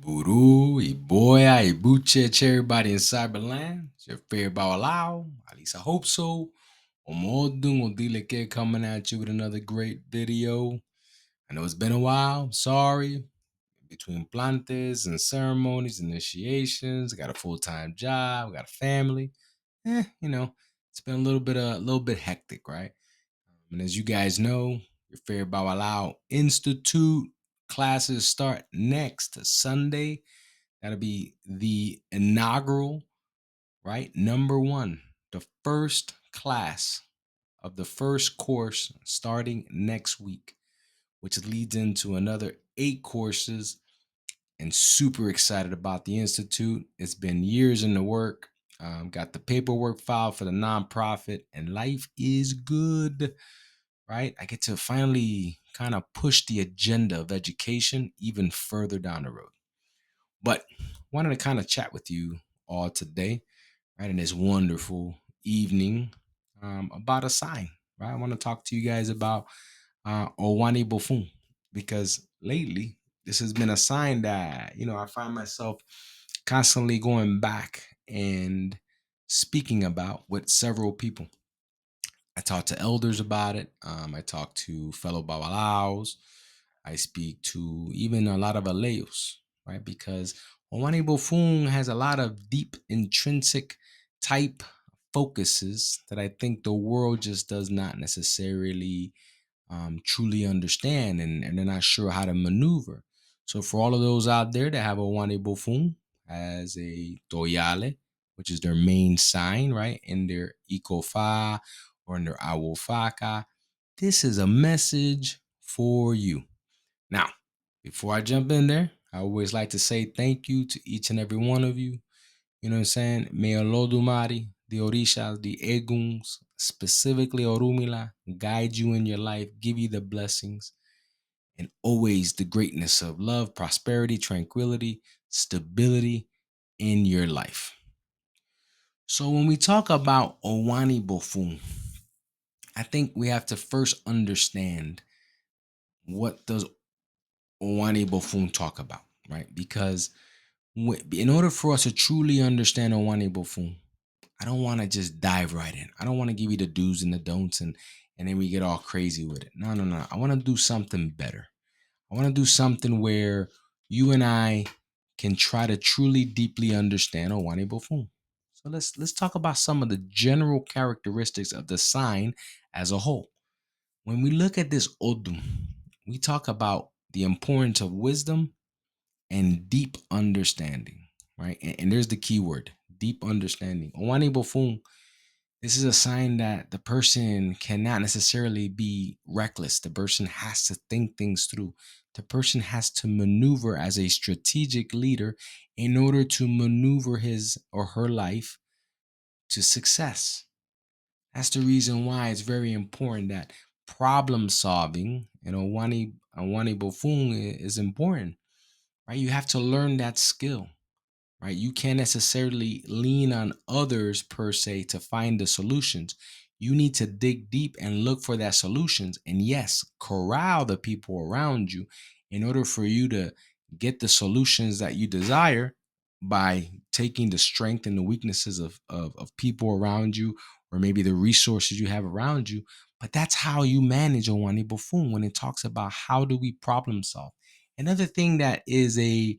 Iburu, Iboya, Ibuche, everybody in Cyberland. It's your favorite Bawalao. At least I hope so. Omodung Odileke coming at you with another great video. I know it's been a while. Sorry. Between plantes and ceremonies, initiations, I got a full-time job, got a family. It's been a little bit hectic, right? And as you guys know, your favorite Bawalao Institute classes start next Sunday. That'll be the inaugural, right? Number one, the first class of the first course starting next week, which leads into another 8 courses. And super excited about the Institute. It's been years in the work. Got the paperwork filed for the nonprofit, and life is good, right? I get to finally kind of push the agenda of education even further down the road. But wanted to kind of chat with you all today, right, in this wonderful evening about a sign, right? I want to talk to you guys about Owani Buun because lately this has been a sign that, I find myself constantly going back and speaking about with several people. I talk to elders about it. I talk to fellow Babalaos. I speak to even a lot of Aleos, right? Because Owani Bofun has a lot of deep intrinsic type focuses that I think the world just does not necessarily truly understand, and they're not sure how to maneuver. So for all of those out there that have Owani Bofun as a Toyale, which is their main sign, right, in their Ikofa or in their Awofaka, this is a message for you. Now, before I jump in there, I always like to say thank you to each and every one of you. You know what I'm saying? May Olodumare, the Orishas, the Eguns, specifically Orumila, guide you in your life, give you the blessings, and always the greatness of love, prosperity, tranquility, stability in your life. So when we talk about Owani Bofun, I think we have to first understand what does Owani Bofun talk about, right? Because in order for us to truly understand Owani Bofun, I don't want to just dive right in. I don't want to give you the do's and the don'ts and then we get all crazy with it. No, no, no. I want to do something better. I want to do something where you and I can try to truly deeply understand Owani Bofun. So let's talk about some of the general characteristics of the sign as a whole. When we look at this Odum, we talk about the importance of wisdom and deep understanding, right? And there's the key word, deep understanding. Owani Bofun, this is a sign that the person cannot necessarily be reckless. The person has to think things through. The person has to maneuver as a strategic leader in order to maneuver his or her life to success. That's the reason why it's very important that problem solving, Owani Bofun is important, right? You have to learn that skill, right? You can't necessarily lean on others per se to find the solutions. You need to dig deep and look for that solutions. And yes, corral the people around you in order for you to get the solutions that you desire by taking the strength and the weaknesses of people around you, or maybe the resources you have around you. But that's how you manage Owani Bofun when it talks about how do we problem solve. Another thing that is a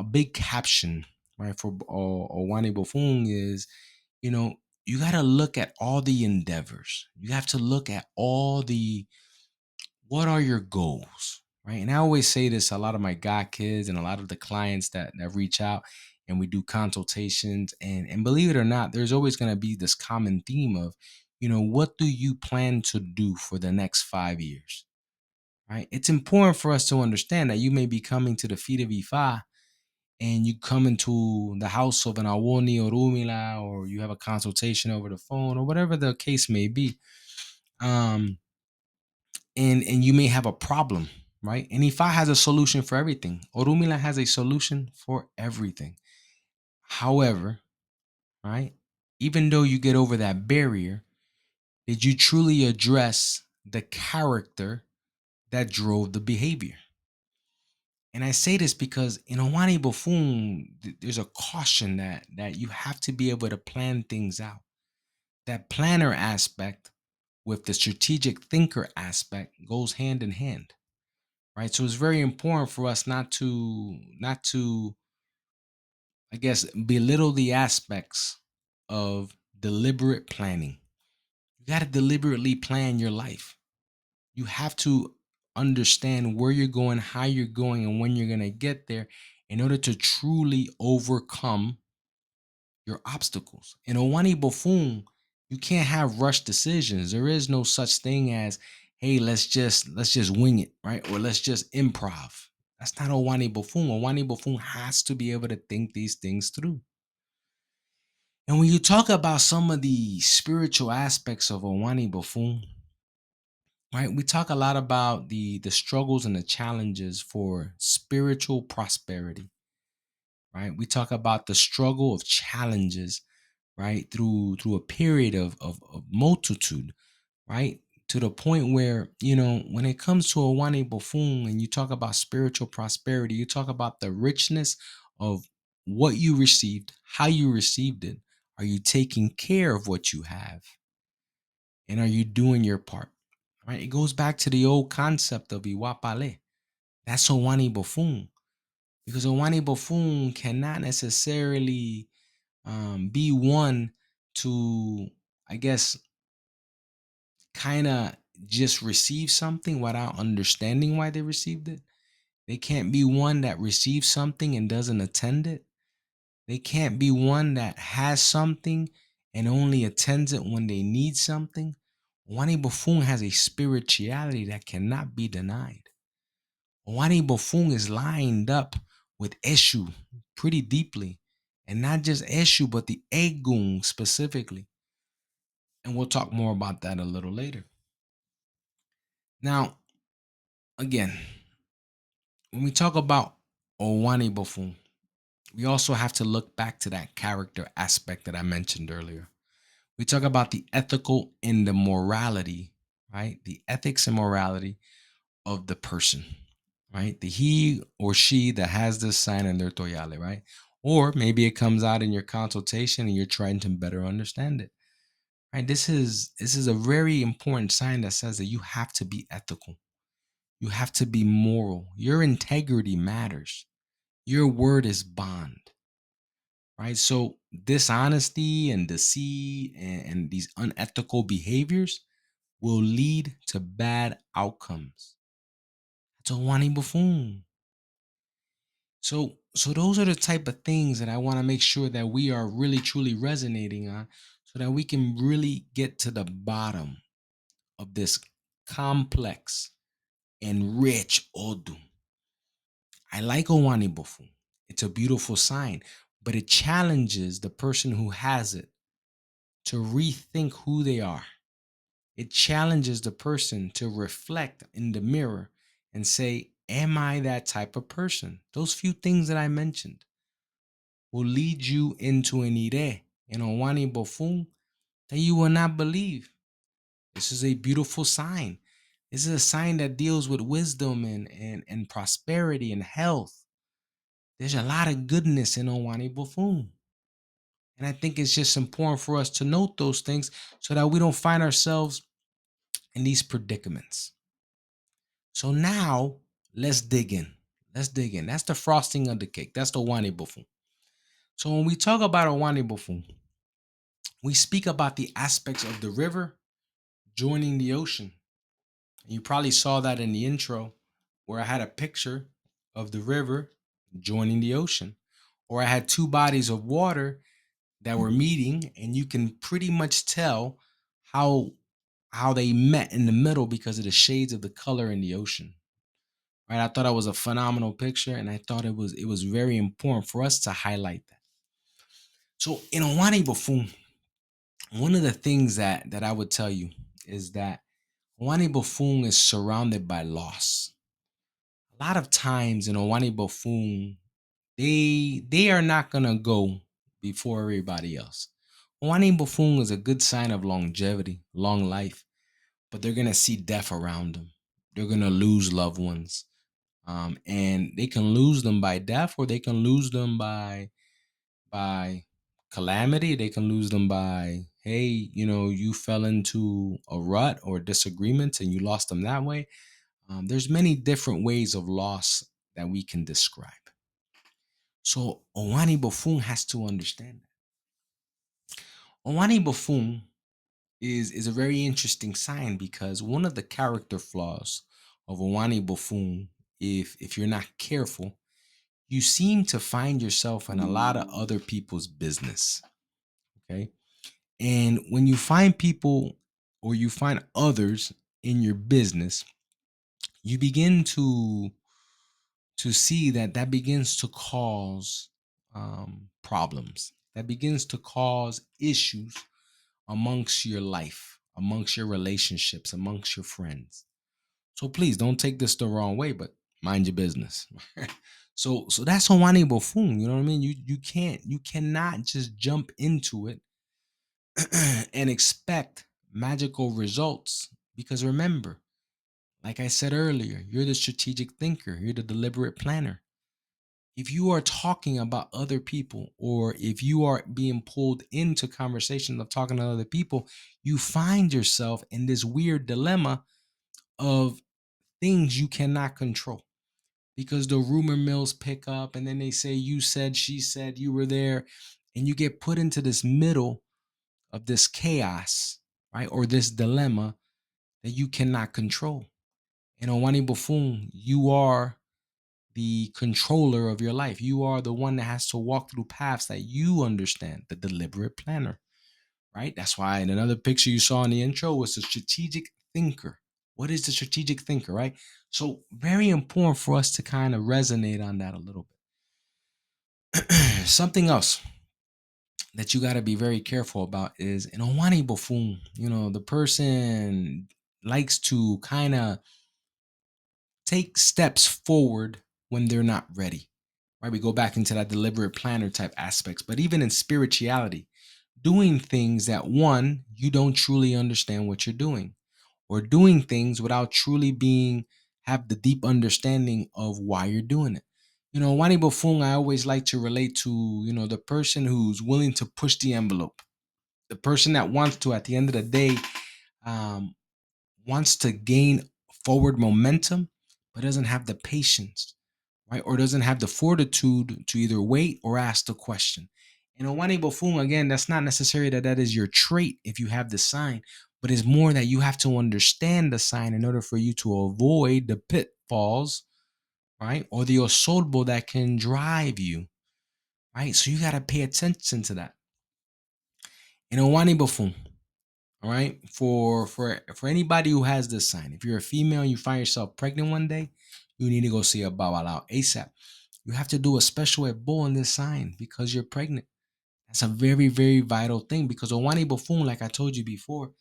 big caption, right, for Owani Bofun is, you got to look at all the endeavors. You have to look at what are your goals, right? And I always say this, a lot of my God kids and a lot of the clients that reach out and we do consultations. And believe it or not, there's always going to be this common theme of, what do you plan to do for the next 5 years, right? It's important for us to understand that you may be coming to the feet of Ifa and you come into the house of an Awoni or Rumila, or you have a consultation over the phone, or whatever the case may be, um, and you may have a problem, right? And Ifa has a solution for everything. Orumila has a solution for everything. However, right, even though you get over that barrier, did you truly address the character that drove the behavior? And I say this because in Owani Buun, there's a caution that you have to be able to plan things out. That planner aspect with the strategic thinker aspect goes hand in hand, right? So it's very important for us not to I guess belittle the aspects of deliberate planning. You got to deliberately plan your life. You have to understand where you're going, how you're going, and when you're going to get there in order to truly overcome your obstacles. In Owani Bofun, you can't have rush decisions. There is no such thing as, hey, let's just wing it, right? Or let's just improv. That's not Owani Bofun. Owani Bofun has to be able to think these things through. And when you talk about some of the spiritual aspects of Owani Bofun, right? We talk a lot about the struggles and the challenges for spiritual prosperity, right? We talk about the struggle of challenges, right? Through a period of multitude, right? To the point where, when it comes to Owani Bofun and you talk about spiritual prosperity, you talk about the richness of what you received, how you received it. Are you taking care of what you have? And are you doing your part? Right? It goes back to the old concept of Iwapale. That's Owani Bofun. Because Owani Bofun cannot necessarily be one to, I guess, kind of just receive something without understanding why they received it. They can't be one that receives something and doesn't attend it. They can't be one that has something and only attends it when they need something. Owani Bofun has a spirituality that cannot be denied. Owani Bofun is lined up with Eshu pretty deeply. And not just Eshu, but the Egun specifically. And we'll talk more about that a little later. Now, again, when we talk about Owani Bofun, we also have to look back to that character aspect that I mentioned earlier. We talk about the ethical and the morality, right? The ethics and morality of the person, right? The he or she that has this sign in their toyale, right? Or maybe it comes out in your consultation and you're trying to better understand it, right? This is a very important sign that says that you have to be ethical. You have to be moral. Your integrity matters. Your word is bond, right? So dishonesty and deceit and these unethical behaviors will lead to bad outcomes. That's Owani Buffon. So those are the type of things that I want to make sure that we are really truly resonating on so that we can really get to the bottom of this complex and rich Odu. I like Owani Buffon. It's a beautiful sign, but it challenges the person who has it to rethink who they are. It challenges the person to reflect in the mirror and say, am I that type of person? Those few things that I mentioned will lead you into an ire, an Owani Bofun, that you will not believe. This is a beautiful sign. This is a sign that deals with wisdom and prosperity and health. There's a lot of goodness in Owani Bofun. And I think it's just important for us to note those things so that we don't find ourselves in these predicaments. So now let's dig in. Let's dig in. That's the frosting of the cake. That's the Owani Bofun. So when we talk about Owani Bofun, we speak about the aspects of the river joining the ocean. And you probably saw that in the intro where I had a picture of the river joining the ocean, or I had two bodies of water that were meeting, and you can pretty much tell how how they met in the middle because of the shades of the color in the ocean. Right? I thought it was a phenomenal picture, and I thought it was very important for us to highlight that. So in Owani Bofun, one of the things that I would tell you is that Owani Bofun is surrounded by loss. A lot of times in Owani Bofun, they are not gonna go before everybody else. Owani Bofun is a good sign of longevity, long life, but they're gonna see death around them. They're gonna lose loved ones. And they can lose them by death, or they can lose them by calamity. They can lose them by, hey, you fell into a rut or disagreements and you lost them that way. There's many different ways of loss that we can describe. So Owani Buun has to understand that. Owani Buun is a very interesting sign, because one of the character flaws of Owani Buun, if you're not careful, you seem to find yourself in a lot of other people's business. Okay. And when you find people, or you find others in your business, you begin to see that that begins to cause problems. That begins to cause issues amongst your life, amongst your relationships, amongst your friends. So please don't take this the wrong way, but mind your business. So that's Owani Buun. You know what I mean? You cannot just jump into it and expect magical results, because remember, like I said earlier, you're the strategic thinker, you're the deliberate planner. If you are talking about other people, or if you are being pulled into conversations of talking to other people, you find yourself in this weird dilemma of things you cannot control, because the rumor mills pick up and then they say, you said, she said, you were there, and you get put into this middle of this chaos, right? Or this dilemma that you cannot control. And Owani Buun, you are the controller of your life. You are the one that has to walk through paths that you understand, the deliberate planner, right? That's why in another picture you saw in the intro was the strategic thinker. What is the strategic thinker, right? So very important for us to kind of resonate on that a little bit. Something else that you got to be very careful about is in Owani Buun, the person likes to kind of take steps forward when they're not ready. Right? We go back into that deliberate planner type aspects, but even in spirituality, doing things that, one, you don't truly understand what you're doing, or doing things without truly have the deep understanding of why you're doing it. Owani Buun, I always like to relate to, the person who's willing to push the envelope, the person that wants to, at the end of the day, um, wants to gain forward momentum, but doesn't have the patience, right? Or doesn't have the fortitude to either wait or ask the question. And Owani Buun, again, that's not necessarily that is your trait if you have the sign, but it's more that you have to understand the sign in order for you to avoid the pitfalls, right? Or the osorbo that can drive you, right? So you got to pay attention to that. And Owani Buun, all right, for anybody who has this sign, if you're a female and you find yourself pregnant one day, you need to go see a babalao ASAP. You have to do a special ebo on this sign because you're pregnant. That's a very, very vital thing, because Owani Buun, like I told you before,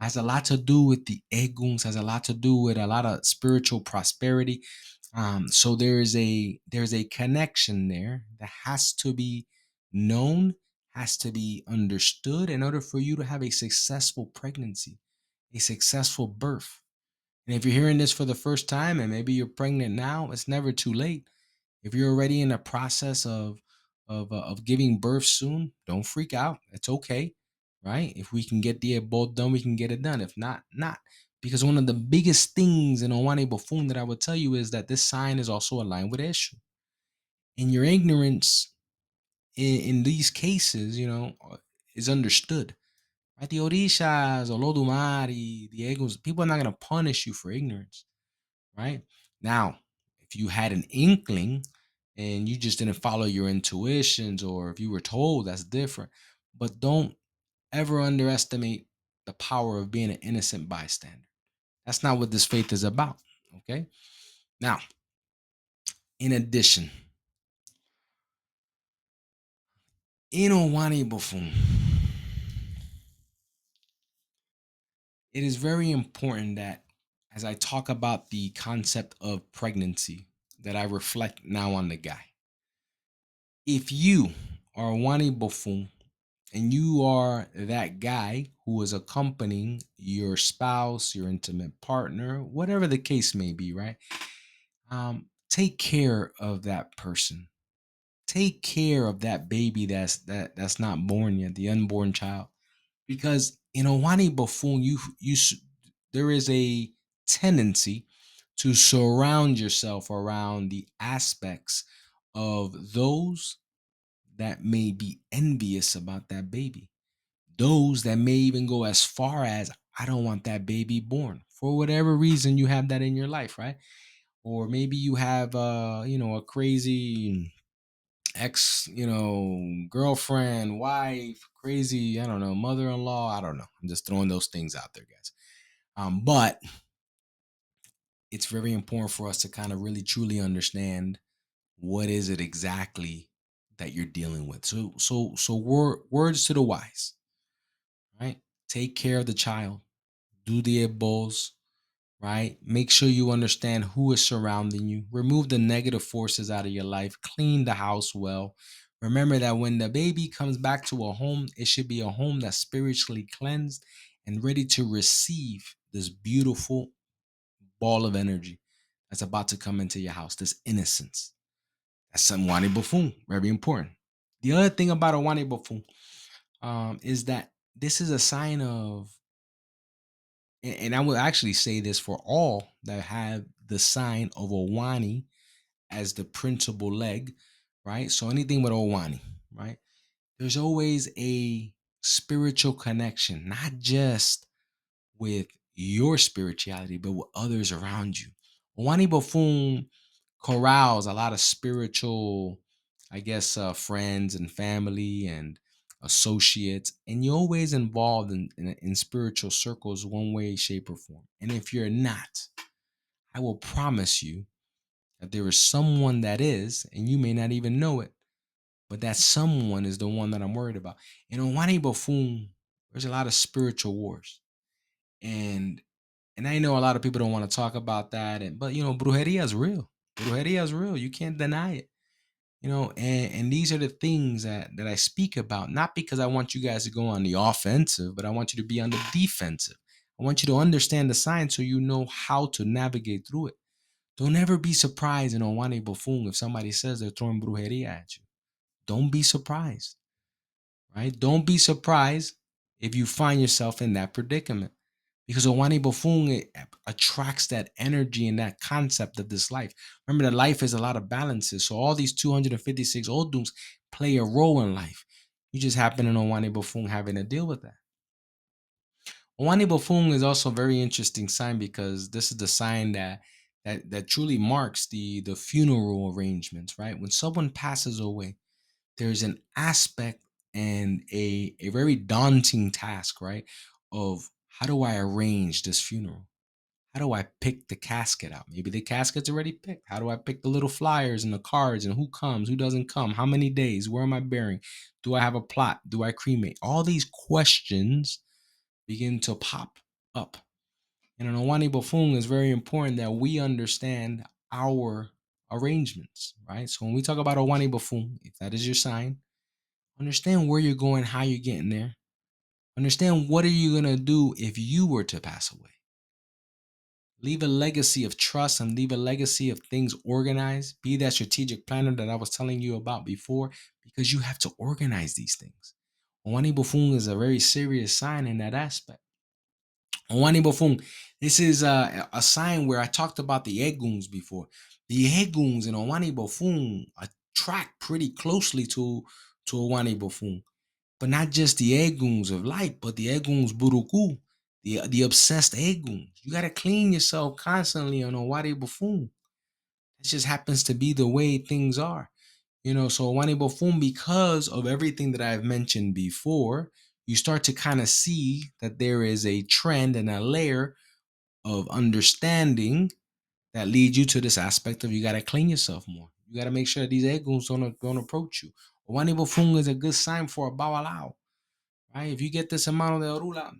has a lot to do with the eguns, has a lot to do with a lot of spiritual prosperity. So there's a connection there that has to be known, has to be understood in order for you to have a successful pregnancy, a successful birth. And if you're hearing this for the first time and maybe you're pregnant now, it's never too late. If you're already in the process of giving birth soon, don't freak out. It's okay, right? If we can get the both done, we can get it done. If not, not. Because one of the biggest things in Owani Buun that I would tell you is that this sign is also aligned with Eshu. And your ignorance in these cases, is understood. Right? The Orishas, Olodumare, the Egos, people are not going to punish you for ignorance, right? Now, if you had an inkling and you just didn't follow your intuitions, or if you were told, that's different. But don't ever underestimate the power of being an innocent bystander. That's not what this faith is about. Okay. Now, in addition, in Owani Buun, it is very important that as I talk about the concept of pregnancy, that I reflect now on the guy. If you are Owani Buun and you are that guy who is accompanying your spouse, your intimate partner, whatever the case may be, right? take care of that person. Take care of that baby that's not born yet, the unborn child. Because in Owani Buun, there is a tendency to surround yourself around the aspects of those that may be envious about that baby. Those that may even go as far as, I don't want that baby born. For whatever reason you have that in your life, right? Or maybe you have a crazy ex, girlfriend, wife, crazy, I don't know, mother-in-law, I don't know. I'm just throwing those things out there, guys. But it's very important for us to kind of really truly understand what is it exactly that you're dealing with. Words to the wise, right? Take care of the child. Do the ebos, right? Make sure you understand who is surrounding you. Remove the negative forces out of your life. Clean the house well. Remember that when the baby comes back to a home, it should be a home that's spiritually cleansed and ready to receive this beautiful ball of energy that's about to come into your house, this innocence. That's some Owani Buun, very important. The other thing about Owani Buun is that this is a sign of, and I will actually say this for all that have the sign of Owani as the principal leg, right? So anything with Owani, right? There's always a spiritual connection, not just with your spirituality, but with others around you. Owani Buun corrals a lot of spiritual, I guess, friends and family and associates, and you're always involved in spiritual circles one way, shape, or form. And if you're not, I will promise you that there is someone that is, and you may not even know it, but that someone is the one that I'm worried about. In Owani Buun, there's a lot of spiritual wars. And I know a lot of people don't want to talk about that, but brujeria is real. Brujeria is real. You can't deny it. And these are the things that I speak about, not because I want you guys to go on the offensive, but I want you to be on the defensive. I want you to understand the science so you know how to navigate through it. Don't ever be surprised in Owani Buun if somebody says they're throwing brujeria at you. Don't be surprised, right? Don't be surprised if you find yourself in that predicament. Because Owani Buun attracts that energy and that concept of this life. Remember that life is a lot of balances. So all these 256 Odums play a role in life. You just happen to know Owani Buun having to deal with that. Owani Buun is also a very interesting sign because this is the sign that truly marks the funeral arrangements, right? When someone passes away, there's an aspect and a very daunting task, right? Of how do I arrange this funeral? How do I pick the casket out? Maybe the casket's already picked. How do I pick the little flyers and the cards and who comes, who doesn't come? How many days? Where am I burying? Do I have a plot? Do I cremate? All these questions begin to pop up. And in Owani Buun, it's very important that we understand our arrangements, right? So when we talk about Owani Buun, if that is your sign, understand where you're going, how you're getting there. Understand what are you going to do if you were to pass away. Leave a legacy of trust and leave a legacy of things organized. Be that strategic planner that I was telling you about before, because you have to organize these things. Owani Buun is a very serious sign in that aspect. Owani Buun, this is a sign where I talked about the eguns before. The eguns in Owani Buun attract pretty closely to Owani Buun. But not just the eguns of light, but the eguns buruku, the obsessed eguns. You gotta clean yourself constantly on Owani Buun. It just happens to be the way things are. So Owani Buun, because of everything that I've mentioned before, you start to kind of see that there is a trend and a layer of understanding that leads you to this aspect of you gotta clean yourself more. You gotta make sure that these eguns don't approach you. Owani Buun is a good sign for a bawalao. Right? If you get this amount of the orula,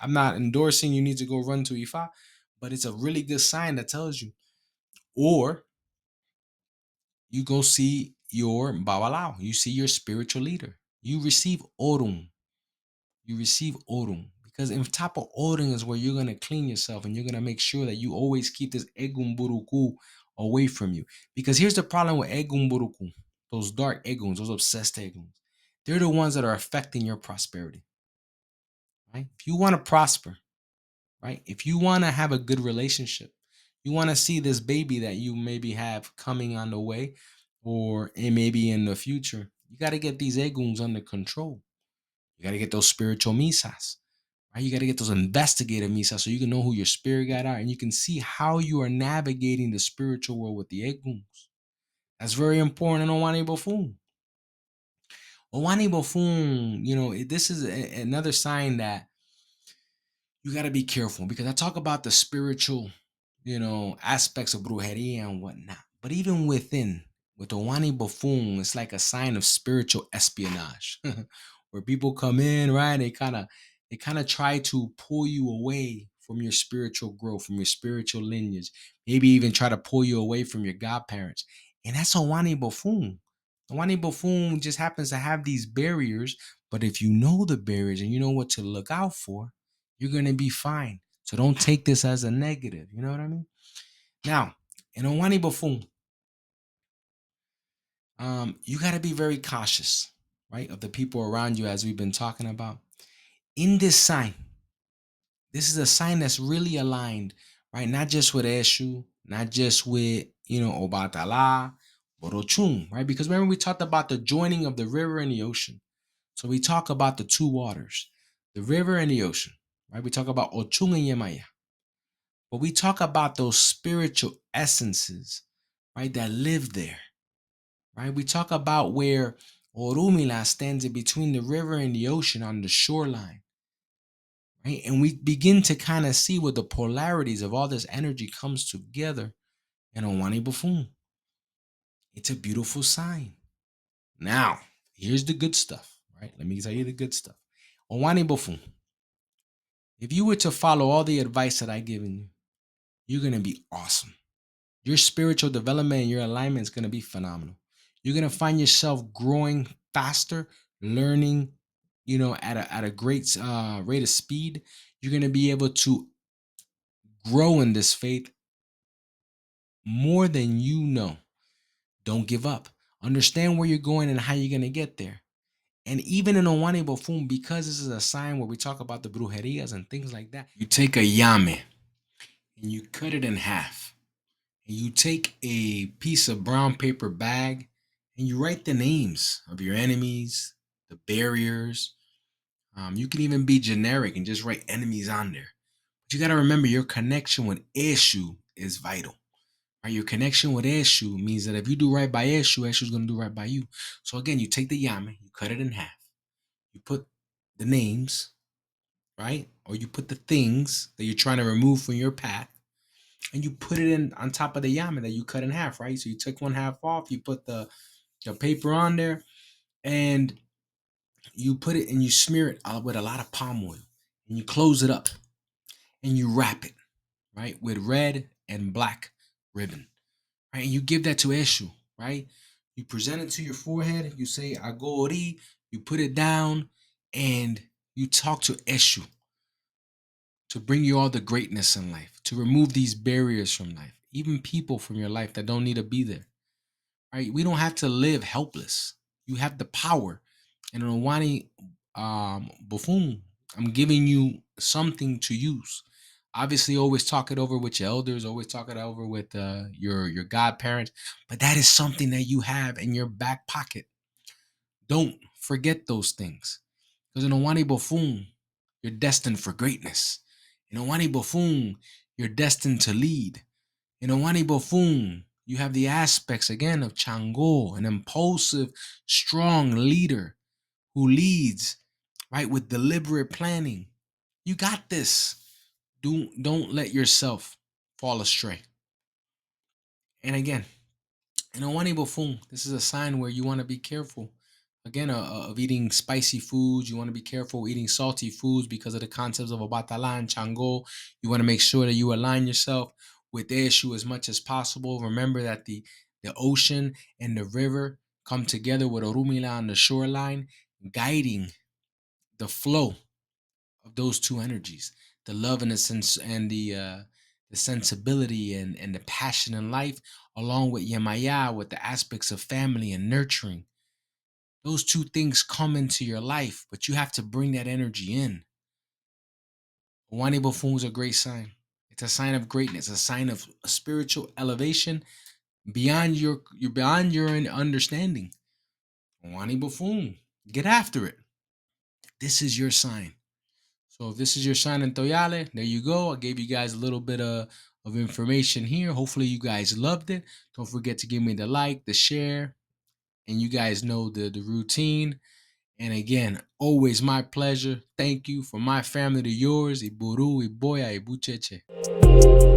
I'm not endorsing you need to go run to Ifa, but it's a really good sign that tells you. Or you go see your Babalao, you see your spiritual leader. You receive Orum. You receive Orum. Because in top of ordering is where you're gonna clean yourself and you're gonna make sure that you always keep this egumburuku away from you. Because here's the problem with egumburuku, those dark eguns, those obsessed eguns. They're the ones that are affecting your prosperity. Right? If you want to prosper, right? If you want to have a good relationship, you want to see this baby that you maybe have coming on the way or it may be in the future, you got to get these eguns under control. You got to get those spiritual misas, right? You got to get those investigative misas so you can know who your spirit guide are and you can see how you are navigating the spiritual world with the eguns. That's very important in Owani Buun. Owani Buun, this is another sign that you got to be careful because I talk about the spiritual, aspects of brujeria and whatnot. But even with Owani Buun, it's like a sign of spiritual espionage, where people come in, right? They kind of try to pull you away from your spiritual growth, from your spiritual lineage. Maybe even try to pull you away from your godparents, and that's Owani Buun. Owani Buun just happens to have these barriers, but if you know the barriers and you know what to look out for, you're gonna be fine. So don't take this as a negative. You know what I mean? Now, in Owani Buun, you got to be very cautious, right, of the people around you, as we've been talking about. In this sign, this is a sign that's really aligned, right? Not just with Eshu, not just with Obatala, but Ochun, right? Because remember we talked about the joining of the river and the ocean. So we talk about the two waters, the river and the ocean, right? We talk about Ochun and Yemaya. But we talk about those spiritual essences, right, that live there, right? We talk about where Orumila stands in between the river and the ocean on the shoreline, right? And we begin to kind of see where the polarities of all this energy comes together in Owani Buun. It's a beautiful sign. Now, here's the good stuff, right? Let me tell you the good stuff. Owani Buun, if you were to follow all the advice that I've given you, you're going to be awesome. Your spiritual development and your alignment is going to be phenomenal. You're going to find yourself growing faster, learning, at a great rate of speed. You're going to be able to grow in this faith more than you know. Don't give up. Understand where you're going and how you're going to get there. And even in Owani Buun, because this is a sign where we talk about the brujerias and things like that, you take a yame and you cut it in half. And you take a piece of brown paper bag and you write the names of your enemies, the barriers. You can even be generic and just write enemies on there. But you got to remember your connection with Eshu is vital. Right? Your connection with Eshu means that if you do right by Eshu, Eshu's going to do right by you. So again, you take the yame, you cut it in half. You put the names, right? Or you put the things that you're trying to remove from your path and you put it in on top of the yama that you cut in half, right? So you took one half off, you put the paper on there, and you put it and you smear it with a lot of palm oil, and you close it up, and you wrap it, right, with red and black ribbon, right? And you give that to Eshu, right? You present it to your forehead, you say Agori, you put it down, and you talk to Eshu to bring you all the greatness in life, to remove these barriers from life, even people from your life that don't need to be there. Right? We don't have to live helpless. You have the power. And in Owani Buun, I'm giving you something to use. Obviously, always talk it over with your elders, always talk it over with your godparents. But that is something that you have in your back pocket. Don't forget those things. Because in Owani Buun, you're destined for greatness. In Owani Buun, you're destined to lead. In Owani Buun, you have the aspects again of Chango, an impulsive, strong leader who leads, right, with deliberate planning. You got this. Don't let yourself fall astray. And again, in Owani Buun, this is a sign where you want to be careful. Again, of eating spicy foods. You want to be careful eating salty foods because of the concepts of Obatala and Chango. You want to make sure that you align yourself with the issue as much as possible. Remember that the ocean and the river come together with Orumila on the shoreline, guiding the flow of those two energies, the love and the sense and the sensibility and the passion in life, along with Yemaya, with the aspects of family and nurturing. Those two things come into your life, but you have to bring that energy in. Owani Buun is a great sign. It's a sign of greatness, a sign of spiritual elevation beyond your understanding. Owani Buun, get after it. This is your sign. So if this is your sign in Toyale, there you go. I gave you guys a little bit of information here. Hopefully you guys loved it. Don't forget to give me the like, the share, and you guys know the routine. And again, always my pleasure. Thank you from my family to yours. Iburu, Iboya, Ibucheche.